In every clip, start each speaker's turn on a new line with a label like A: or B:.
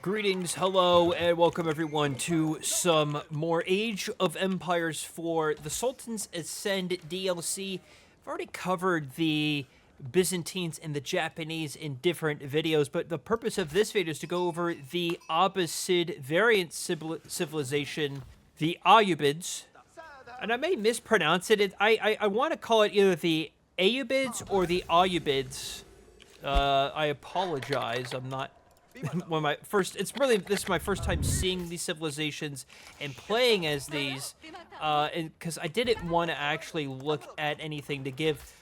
A: Greetings, hello, and welcome everyone to some more Age of Empires 4 the Sultan's Ascend DLC. I've already covered the Byzantines and the Japanese in different videos, but the purpose of this video is to go over the Abbasid variant civilization, the Ayyubids. And I may mispronounce it. I want to call it either the Ayyubids or the Ayyubids. I apologize. I'm not one of my first. This is my first time seeing these civilizations and playing as these, and because I didn't want to actually look at anything to give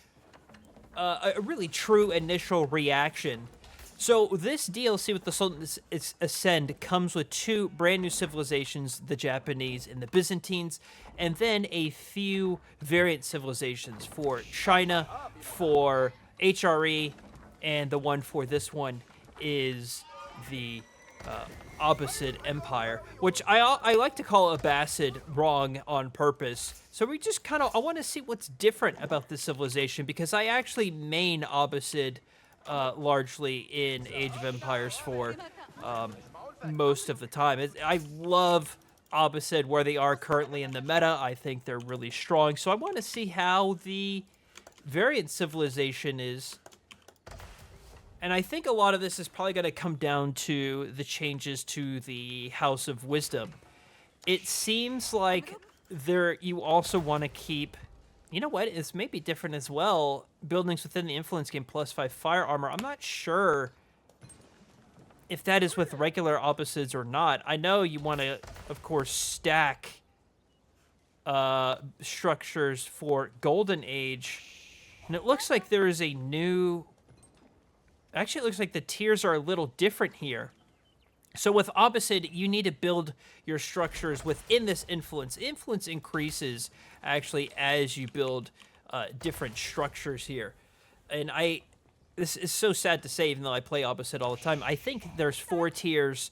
A: a really true initial reaction. So this DLC with the Sultan's Ascend comes with two brand new civilizations, the Japanese and the Byzantines, and then a few variant civilizations for China, for HRE, and the one for this one is the Abbasid Empire, which I like to call Abbasid wrong on purpose. So we just I want to see what's different about this civilization, because I actually main Abbasid largely in Age of Empires 4 most of the time. I love Abbasid where they are currently in the meta. I think they're really strong. So I want to see how the variant civilization is. And I think a lot of this is probably going to come down to the changes to the House of Wisdom. It seems like you also want to keep, you know what, it's maybe different as well. Buildings within the influence gain +5 fire armor. I'm not sure if that is with regular Abbasids or not. I know you want to, of course, stack structures for Golden Age. And it looks like there is a new... Actually, it looks like the tiers are a little different here. So with Abbasid, you need to build your structures within this influence. Influence increases, actually, as you build different structures here. And this is so sad to say, even though I play Abbasid all the time. I think there's 4 tiers.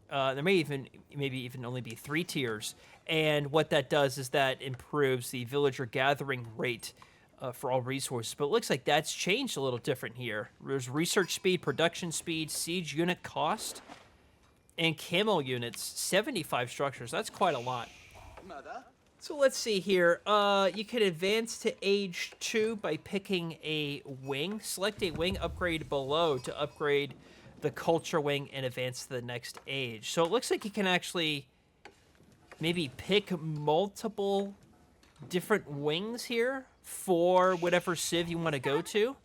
A: There may maybe even only be 3 tiers. And what that does is that improves the villager gathering rate for all resources, but it looks like that's changed a little different here. There's research speed, production speed, siege unit cost, and camo units. 75 structures. That's quite a lot. So let's see here. You can advance to Age 2 by picking a wing. Select a wing upgrade below to upgrade the culture wing and advance to the next age. So it looks like you can actually maybe pick multiple different wings here for whatever civ you want to go to.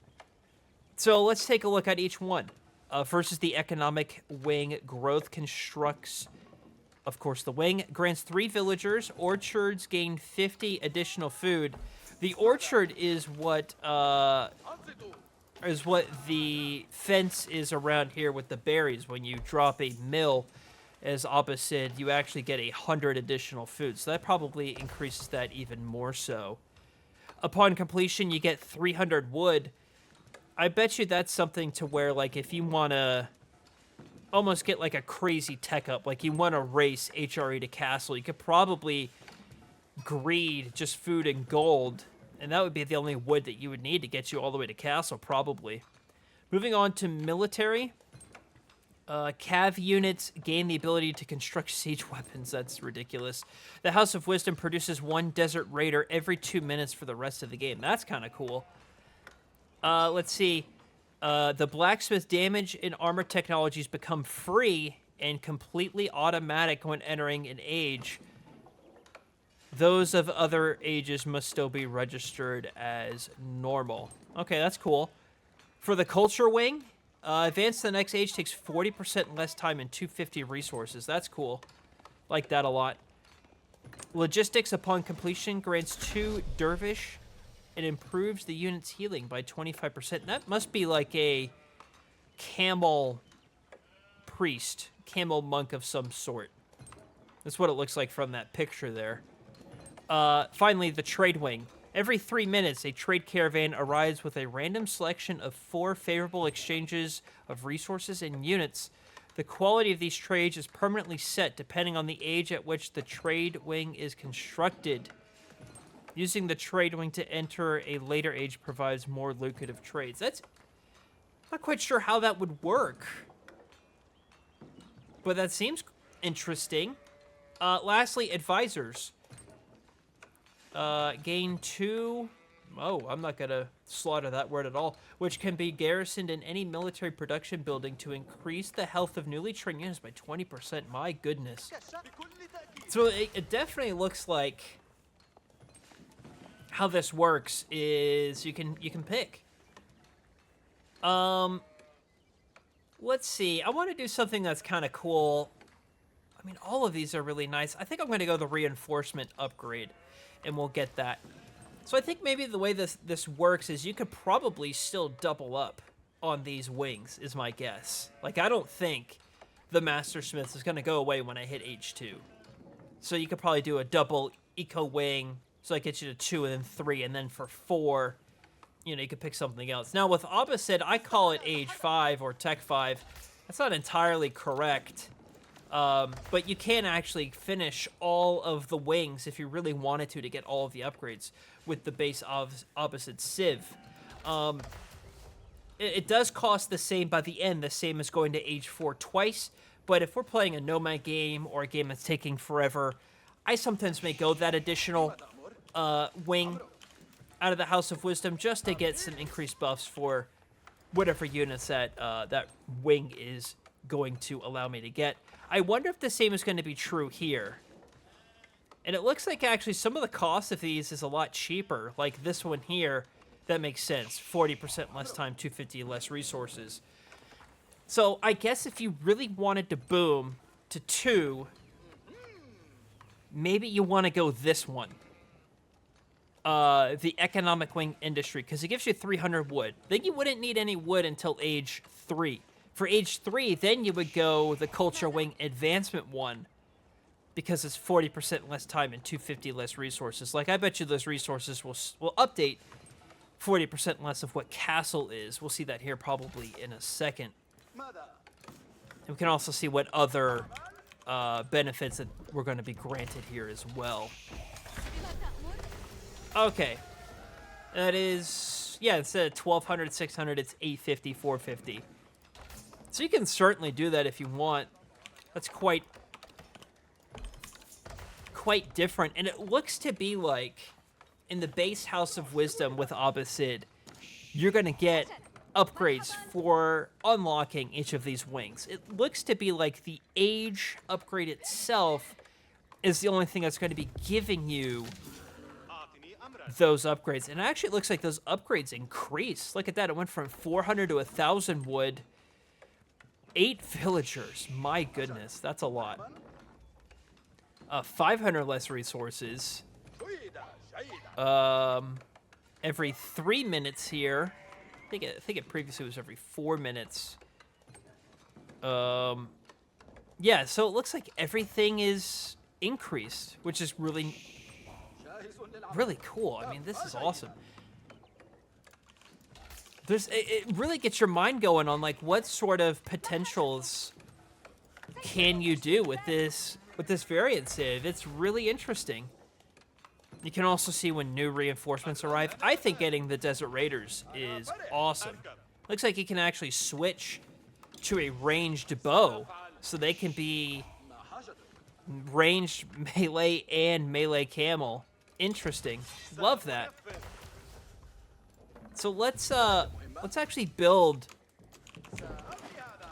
A: So let's take a look at each one. First is the economic wing. Growth constructs, of course, the wing. Grants 3 villagers. Orchards gain 50 additional food. The orchard is what the fence is around here with the berries. When you drop a mill as Abbasid, you actually get 100 additional food. So that probably increases that even more so. Upon completion, you get 300 wood. I bet you that's something to where, like, if you want to almost get, like, a crazy tech up, like you want to race HRE to castle, you could probably greed just food and gold, and that would be the only wood that you would need to get you all the way to castle, probably. Moving on to military. Cav units gain the ability to construct siege weapons. That's ridiculous. The House of Wisdom produces 1 Desert Raider every 2 minutes for the rest of the game. That's kind of cool. Let's see. The blacksmith damage and armor technologies become free and completely automatic when entering an age. Those of other ages must still be registered as normal. Okay, that's cool. For the culture wing, advance to the next age takes 40% less time and 250 resources. That's cool. Like that a lot. Logistics upon completion grants 2 dervish and improves the unit's healing by 25%. That must be like a camel priest, camel monk of some sort. That's what it looks like from that picture there. Finally, the trade wing. Every 3 minutes, a trade caravan arrives with a random selection of 4 favorable exchanges of resources and units. The quality of these trades is permanently set depending on the age at which the trade wing is constructed. Using the trade wing to enter a later age provides more lucrative trades. That's not quite sure how that would work. but that seems interesting. Lastly, advisors. Gain 2... Oh, I'm not going to slaughter that word at all. Which can be garrisoned in any military production building to increase the health of newly trained units by 20%. My goodness. So it definitely looks like how this works is you can pick. Let's see. I want to do something that's kind of cool. I mean, all of these are really nice. I think I'm going to go the reinforcement upgrade, and we'll get that. So I think maybe the way this works is you could probably still double up on these wings, is my guess. Like, I don't think the Master Smith is going to go away when I hit H2. So you could probably do a double eco wing, so that gets you to 2 and then 3, and then for 4, you know, you could pick something else. Now, with Opposite, I call it Age 5 or Tech 5. That's not entirely correct. But you can actually finish all of the wings if you really wanted to get all of the upgrades with the base of Opposite Civ. It does cost the same by the end, the same as going to Age 4 twice, but if we're playing a Nomad game or a game that's taking forever, I sometimes may go that additional wing out of the House of Wisdom just to get some increased buffs for whatever units that that wing is going to allow me to get. I wonder if the same is going to be true here. And it looks like actually some of the cost of these is a lot cheaper. Like this one here, that makes sense. 40% less time, 250 less resources. So I guess if you really wanted to boom to 2, maybe you want to go this one. The economic wing industry, because it gives you 300 wood. Then you wouldn't need any wood until Age 3. For Age 3, then you would go the culture wing advancement one, because it's 40% less time and 250 less resources. Like, I bet you those resources will update 40% less of what castle is. We'll see that here probably in a second. And we can also see what other benefits that we're going to be granted here as well. Okay. That is, yeah, instead of 1,200, 600, it's 850, 450. So you can certainly do that if you want. That's quite different. And it looks to be like in the base House of Wisdom with Ayyubids, you're going to get upgrades for unlocking each of these wings. It looks to be like the age upgrade itself is the only thing that's going to be giving you those upgrades. And it actually looks like those upgrades increase. Look at that. It went from 400 to 1,000 wood. 8 villagers. My goodness. That's a lot. 500 less resources. Every 3 minutes here. I think it previously was every 4 minutes. Yeah, so it looks like everything is increased, which is really cool. I mean, this is awesome. It really gets your mind going on like what sort of potentials can you do with this variant civ. It's really interesting. You can also see when new reinforcements arrive. I think getting the Desert Raiders is awesome. Looks like you can actually switch to a ranged bow, so they can be ranged melee and melee camel. Interesting. Love that. So let's actually build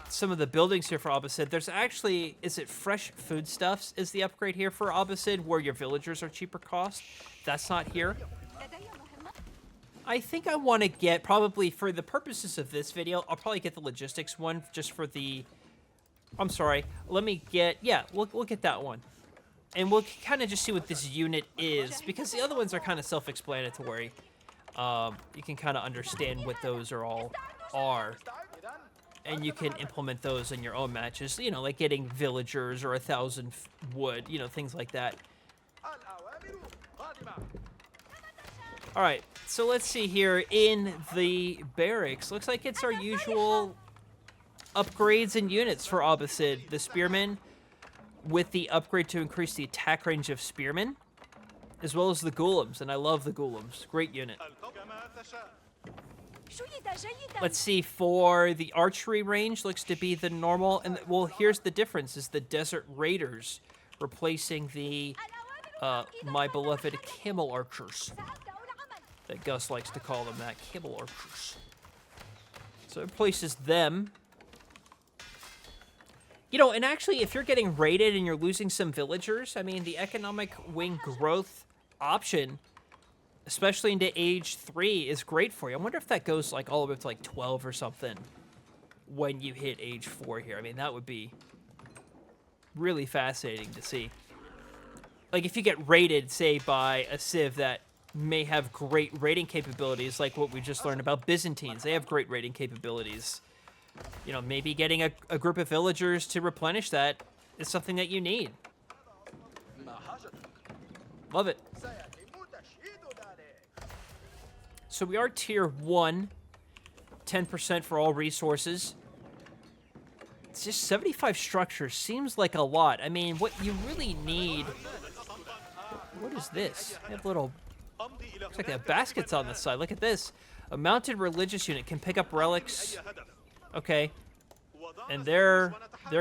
A: some of the buildings here for Ayyubids. There's actually, is it fresh foodstuffs is the upgrade here for Ayyubids, where your villagers are cheaper cost? That's not here. I think I want to get, probably for the purposes of this video, I'll probably get the logistics one just for the, I'm sorry, let me get, yeah, we'll get that one. And we'll kind of just see what this unit is, because the other ones are kind of self-explanatory. You can kind of understand what those are. And you can implement those in your own matches, you know, like getting villagers or 1,000 wood, you know, things like that. All right, so let's see here in the barracks. Looks like it's our usual upgrades and units for Ayyubids. The Spearmen with the upgrade to increase the attack range of Spearmen, as well as the Ghoulims, and I love the Ghoulims. Great unit. Let's see, for the archery range, looks to be the normal. And, well, here's the difference, is the Desert Raiders replacing the, my beloved camel archers. That Gus likes to call them that, camel archers. So it replaces them. You know, and actually, if you're getting raided and you're losing some villagers, I mean, the economic wing growth option, especially into age 3, is great for you. I wonder if that goes like all the way up to like 12 or something when you hit age 4 here. I mean, that would be really fascinating to see. Like, if you get raided, say, by a civ that may have great raiding capabilities, like what we just learned about Byzantines. They have great raiding capabilities. You know, maybe getting a group of villagers to replenish that is something that you need. Love it. So we are tier 1, 10% for all resources. It's just 75 structures seems like a lot. I mean, what you really need... What is this? They have little... Looks like they have baskets on the side. Look at this. A mounted religious unit can pick up relics. Okay. And they're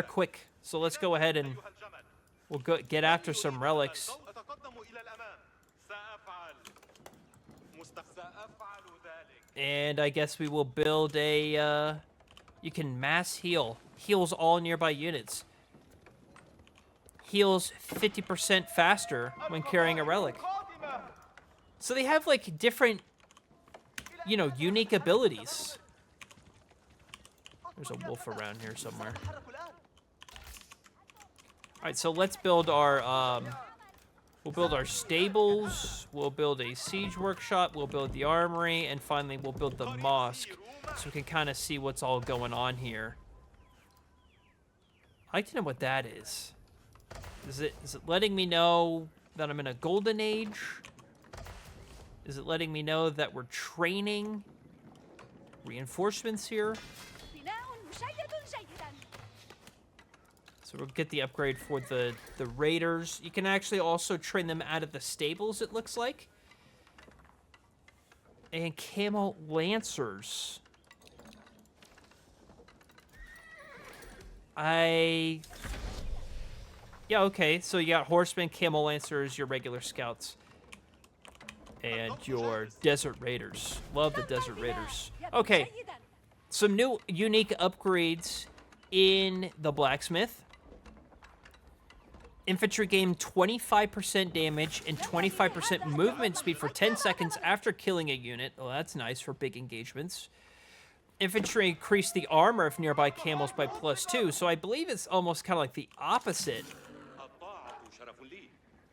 A: quick. So let's go ahead and we'll go get after some relics. And I guess we will build a, you can mass heal. Heals all nearby units. Heals 50% faster when carrying a relic. So they have, like, different, you know, unique abilities. There's a wolf around here somewhere. Alright, so let's build our, we'll build our stables, we'll build a siege workshop, we'll build the armory, and finally we'll build the mosque, so we can kind of see what's all going on here. I'd like to know what that is. Is it letting me know that I'm in a golden age? Is it letting me know that we're training reinforcements here? So we'll get the upgrade for the raiders. You can actually also train them out of the stables, it looks like. And camel lancers. Yeah, okay. So you got horsemen, camel lancers, your regular scouts. And your desert raiders. Love the desert raiders. Okay. Some new unique upgrades in the blacksmith. Infantry gain 25% damage and 25% movement speed for 10 seconds after killing a unit. Oh, that's nice for big engagements. Infantry increase the armor of nearby camels by +2. So I believe it's almost kind of like the opposite.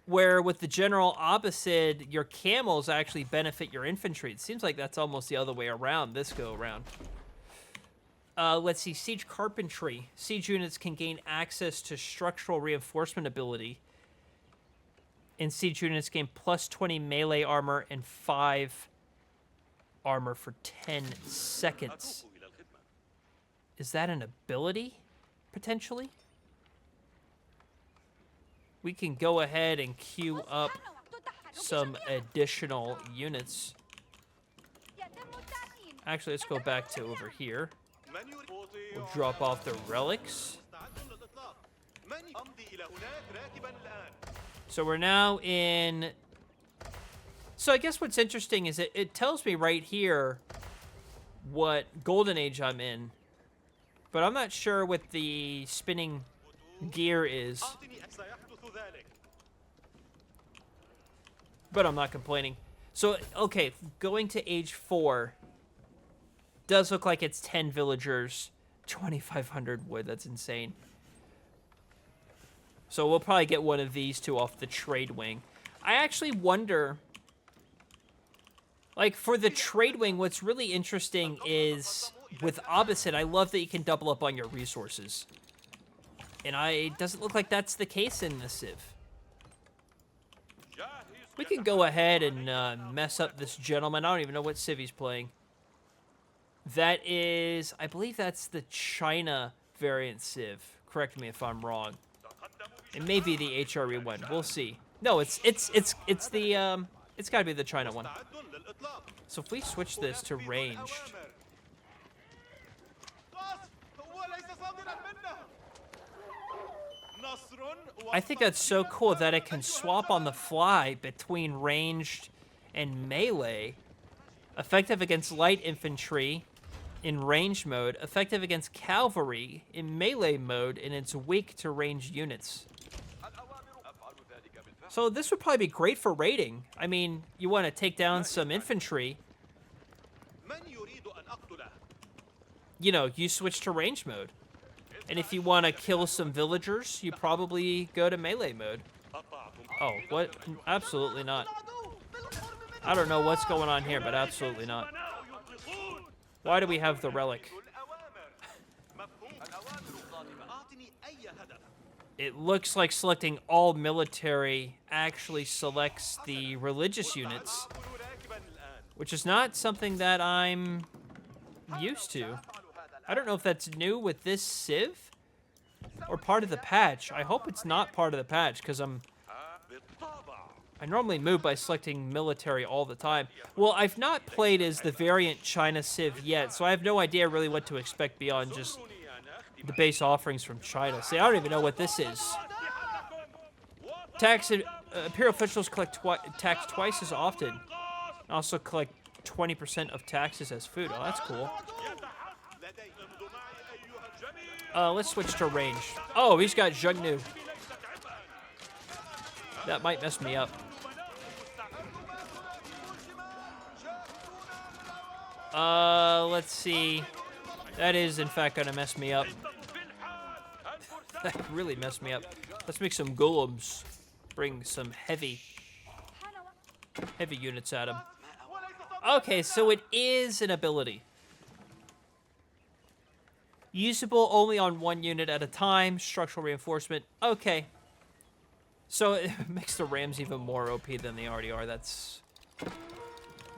A: Where with the general opposite, your camels actually benefit your infantry. It seems like that's almost the other way around this go around. Let's see, siege carpentry. Siege units can gain access to structural reinforcement ability. And siege units gain +20 melee armor and 5 armor for 10 seconds. Is that an ability, potentially? We can go ahead and queue up some additional units. Actually, let's go back to over here. We'll drop off the relics. So we're now in... So I guess what's interesting is it tells me right here what golden age I'm in. But I'm not sure what the spinning gear is. But I'm not complaining. So, okay, going to age 4 does look like it's 10 villagers, 2,500 wood. That's insane. So we'll probably get one of these two off the trade wing. I actually wonder, like, for the trade wing, what's really interesting is with Opposite, I love that you can double up on your resources. And it doesn't look like that's the case in the Civ. We can go ahead and mess up this gentleman. I don't even know what Civ he's playing. That is, I believe that's the China variant Civ. Correct me if I'm wrong. It may be the HRE one. We'll see. No, it's the It's got to be the China one. So if we switch this to ranged, I think that's so cool that it can swap on the fly between ranged and melee. Effective against light infantry in ranged mode. Effective against cavalry in melee mode, and it's weak to ranged units. So this would probably be great for raiding. I mean, you want to take down some infantry. You know, you switch to range mode. And if you want to kill some villagers, you probably go to melee mode. Oh, what? Absolutely not. I don't know what's going on here, but absolutely not. Why do we have the relic? It looks like selecting all military actually selects the religious units, which is not something that I'm used to. I don't know if that's new with this civ or part of the patch. I hope it's not part of the patch, because I normally move by selecting military all the time. Well, I've not played as the variant China civ yet, so I have no idea really what to expect beyond just the base offerings from China. See, I don't even know what this is. Imperial officials collect tax twice as often. Also collect 20% of taxes as food. Oh, that's cool. Let's switch to range. Oh, he's got Zhengnu. That might mess me up. Let's see. That is, in fact, gonna mess me up. That really messed me up. Let's make some golems. Bring some heavy units at him. Okay, so it is an ability. Usable only on one unit at a time. Structural reinforcement. Okay. So it makes the Rams even more OP than they already are. That's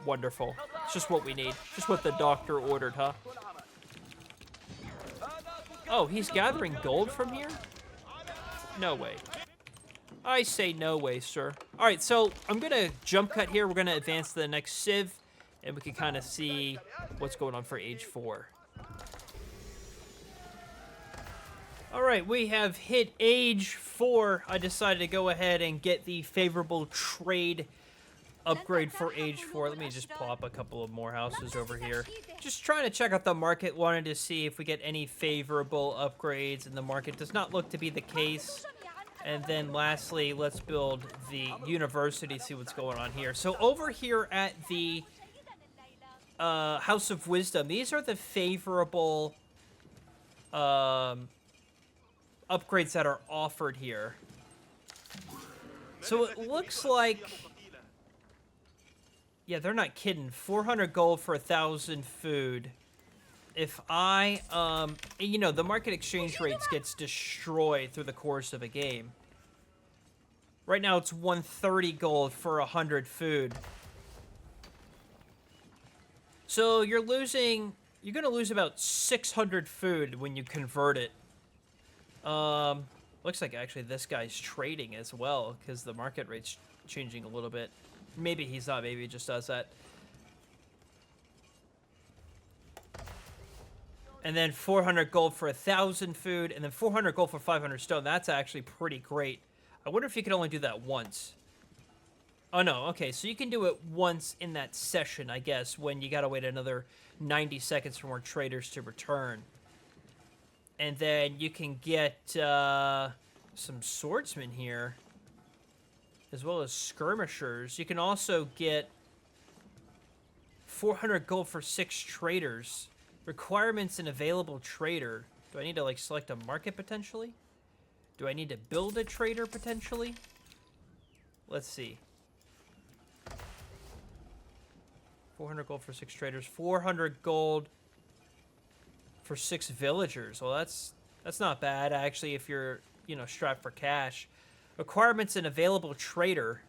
A: wonderful. It's just what we need. Just what the doctor ordered, huh? Oh, he's gathering gold from here? No way. I say no way, sir. All right, so I'm going to jump cut here. We're going to advance to the next civ, and we can kind of see what's going on for Age 4. All right, we have hit Age 4. I decided to go ahead and get the favorable trade upgrade for Age 4. Let me just pop a couple of more houses over here. Just trying to check out the market. Wanted to see if we get any favorable upgrades in the market. Does not look to be the case. And then lastly, let's build the university, see what's going on here. So over here at the House of Wisdom, these are the favorable upgrades that are offered here. So it looks like, yeah, they're not kidding. 400 gold for 1,000 food. If I, you know, the market exchange rates gets destroyed through the course of a game. Right now it's 130 gold for 100 food. So you're going to lose about 600 food when you convert it. Looks like actually this guy's trading as well, because the market rate's changing a little bit. Maybe he's not, maybe he just does that. And then 400 gold for 1,000 food, and then 400 gold for 500 stone. That's actually pretty great. I wonder if you could only do that once. Oh, no. Okay, so you can do it once in that session, I guess, when you gotta wait another 90 seconds for more traders to return. And then you can get some swordsmen here, as well as skirmishers. You can also get 400 gold for 6 traders. Requirements and available trader. Do I need to, like, select a market, potentially? Do I need to build a trader, potentially? Let's see. 400 gold for 6 traders. 400 gold for 6 villagers. Well, that's not bad, actually, if you're, you know, strapped for cash. Requirements and available trader.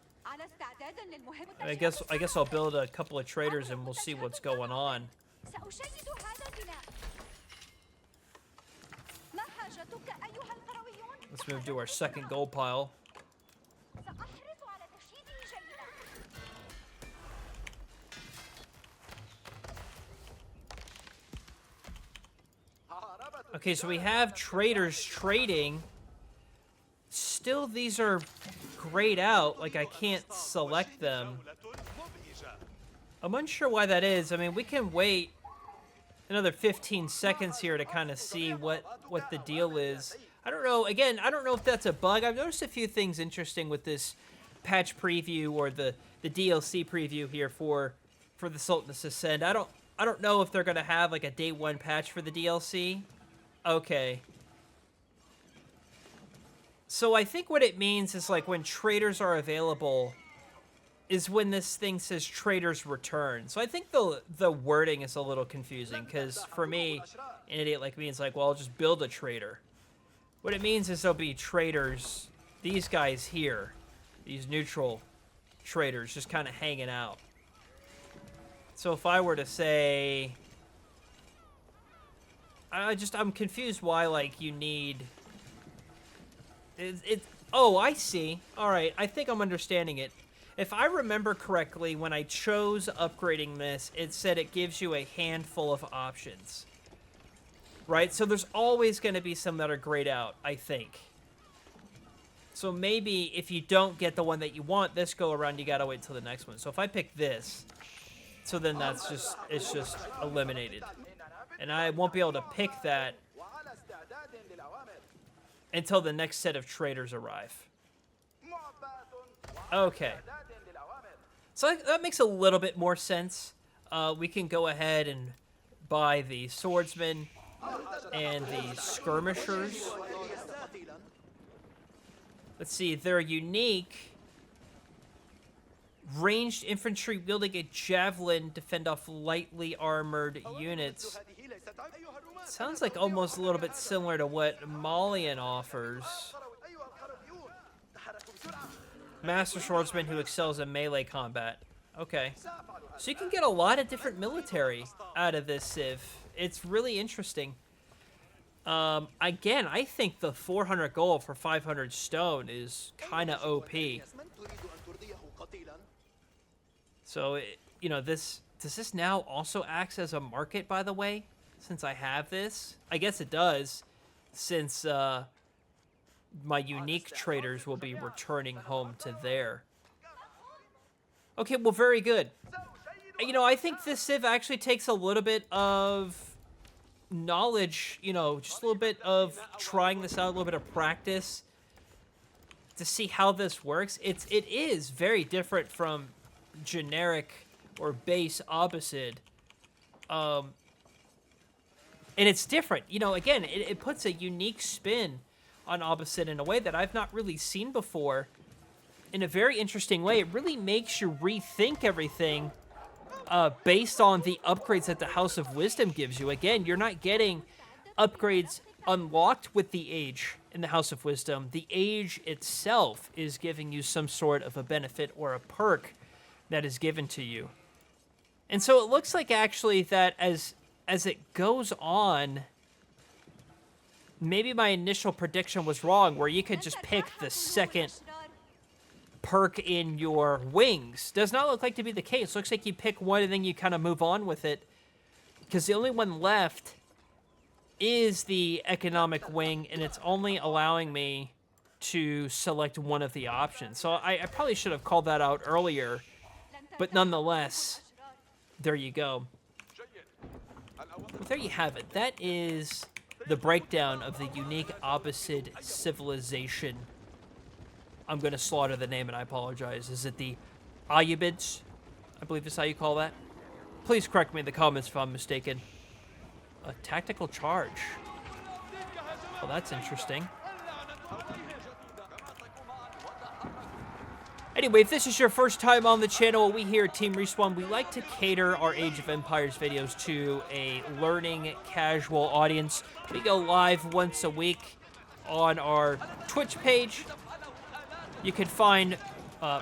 A: I guess I'll build a couple of traders and we'll see what's going on. Let's move to our second gold pile. Okay, so we have traders trading. Still, these are grayed out. Like, I can't select them. I'm unsure why that is. I mean, we can wait another 15 seconds here to kind of see what the deal is. I don't know. Again, I don't know if that's a bug. I've noticed a few things interesting with this patch preview or the DLC preview here for the Sultan's Ascend. I don't know if they're gonna have like a day one patch for the DLC. Okay. So I think what it means is like when traders are available is when this thing says traders return. So I think the wording is a little confusing because for me, an idiot like me, it's like, well, I'll just build a trader. What it means is there'll be traders, these guys here, these neutral traders just kind of hanging out. So if I were to say, I'm confused why like you need, oh, I see. All right, I think I'm understanding it. If I remember correctly, when I chose upgrading this, it said it gives you a handful of options. Right? So there's always going to be some that are grayed out, I think. So maybe if you don't get the one that you want this go around, you got to wait till the next one. So if I pick this, so then it's just eliminated. And I won't be able to pick that until the next set of traders arrive. Okay. So that makes a little bit more sense. We can go ahead and buy the swordsmen and the skirmishers. Let's see, they're unique. Ranged infantry wielding a javelin to fend off lightly armored units. Sounds like almost a little bit similar to what Malian offers. Master swordsman who excels in melee combat. Okay. So you can get a lot of different military out of this civ. It's really interesting. Again, I think the 400 gold for 500 stone is kind of OP. So, you know, does this now also act as a market, by the way, since I have this? I guess it does, since my unique traders will be returning home to there. Okay, well, very good. You know, I think this civ actually takes a little bit of knowledge, you know, just a little bit of trying this out, a little bit of practice to see how this works. It is very different from generic or base Ayyubids. And it's different. You know, again, it puts a unique spin on Ayyubids in a way that I've not really seen before. In a very interesting way. It really makes you rethink everything based on the upgrades that the House of Wisdom gives you. Again, you're not getting upgrades unlocked with the Age in the House of Wisdom. The Age itself is giving you some sort of a benefit or a perk that is given to you. And so it looks like actually that as it goes on, maybe my initial prediction was wrong, where you could just pick the second perk in your wings. Does not look like to be the case. Looks like you pick one and then you kind of move on with it, because the only one left is the economic wing, and it's only allowing me to select one of the options. So I probably should have called that out earlier, but nonetheless, there you go. Well, there you have it. That is the breakdown of the unique Ayyubid civilization. I'm going to slaughter the name, and I apologize. Is it the Ayyubids? I believe is how you call that. Please correct me in the comments if I'm mistaken. A tactical charge. Well, that's interesting. Anyway, if this is your first time on the channel, we here at TeamRespawn, we like to cater our Age of Empires videos to a learning, casual audience. We go live once a week on our Twitch page. You can find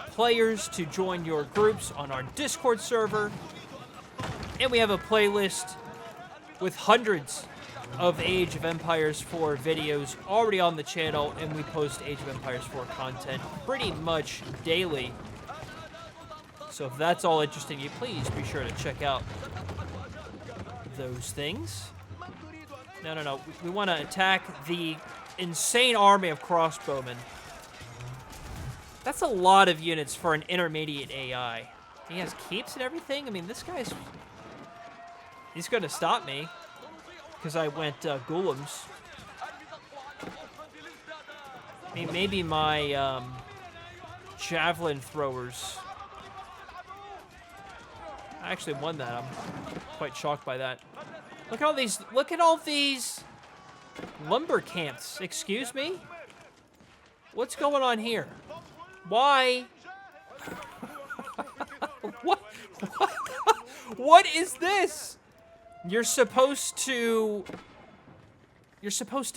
A: players to join your groups on our Discord server. And we have a playlist with hundreds of Age of Empires 4 videos already on the channel, and we post Age of Empires 4 content pretty much daily. So if that's all interesting you, please be sure to check out those things. No, no, no. We want to attack the insane army of crossbowmen. That's a lot of units for an intermediate AI. He has keeps and everything. I mean, this guy's... He's going to stop me because I went golems. I mean, maybe my javelin throwers. I actually won that. I'm quite shocked by that. Look at all these. Look at all these lumber camps. Excuse me? What's going on here? Why? What? What is this? You're supposed to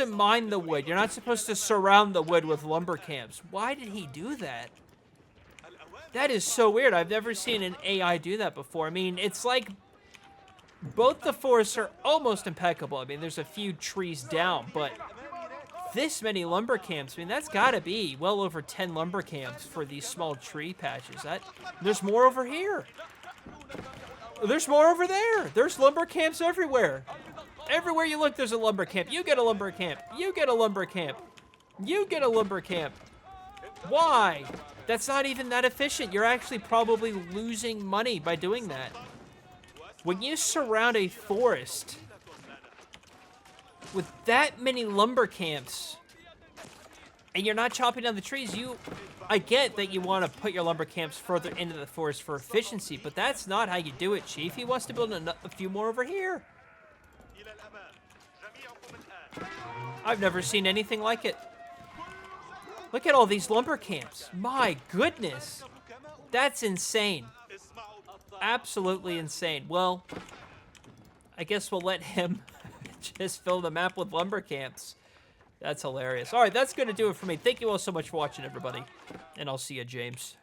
A: mine the wood. You're not supposed to surround the wood with lumber camps. Why did he do that? That is so weird. I've never seen an AI do that before. I mean, it's like both the forests are almost impeccable. I mean, there's a few trees down, but this many lumber camps, I mean, that's got to be well over 10 lumber camps for these small tree patches. There's more over here. There's more over there. There's lumber camps everywhere. Everywhere you look, there's a lumber camp. You get a lumber camp. You get a lumber camp. You get a lumber camp. Why? That's not even that efficient. You're actually probably losing money by doing that. When you surround a forest with that many lumber camps and you're not chopping down the trees, I get that you want to put your lumber camps further into the forest for efficiency, but that's not how you do it, Chief. He wants to build a few more over here. I've never seen anything like it. Look at all these lumber camps. My goodness. That's insane. Absolutely insane. Well, I guess we'll let him just fill the map with lumber camps. That's hilarious. All right, that's going to do it for me. Thank you all so much for watching, everybody. And I'll see you, James.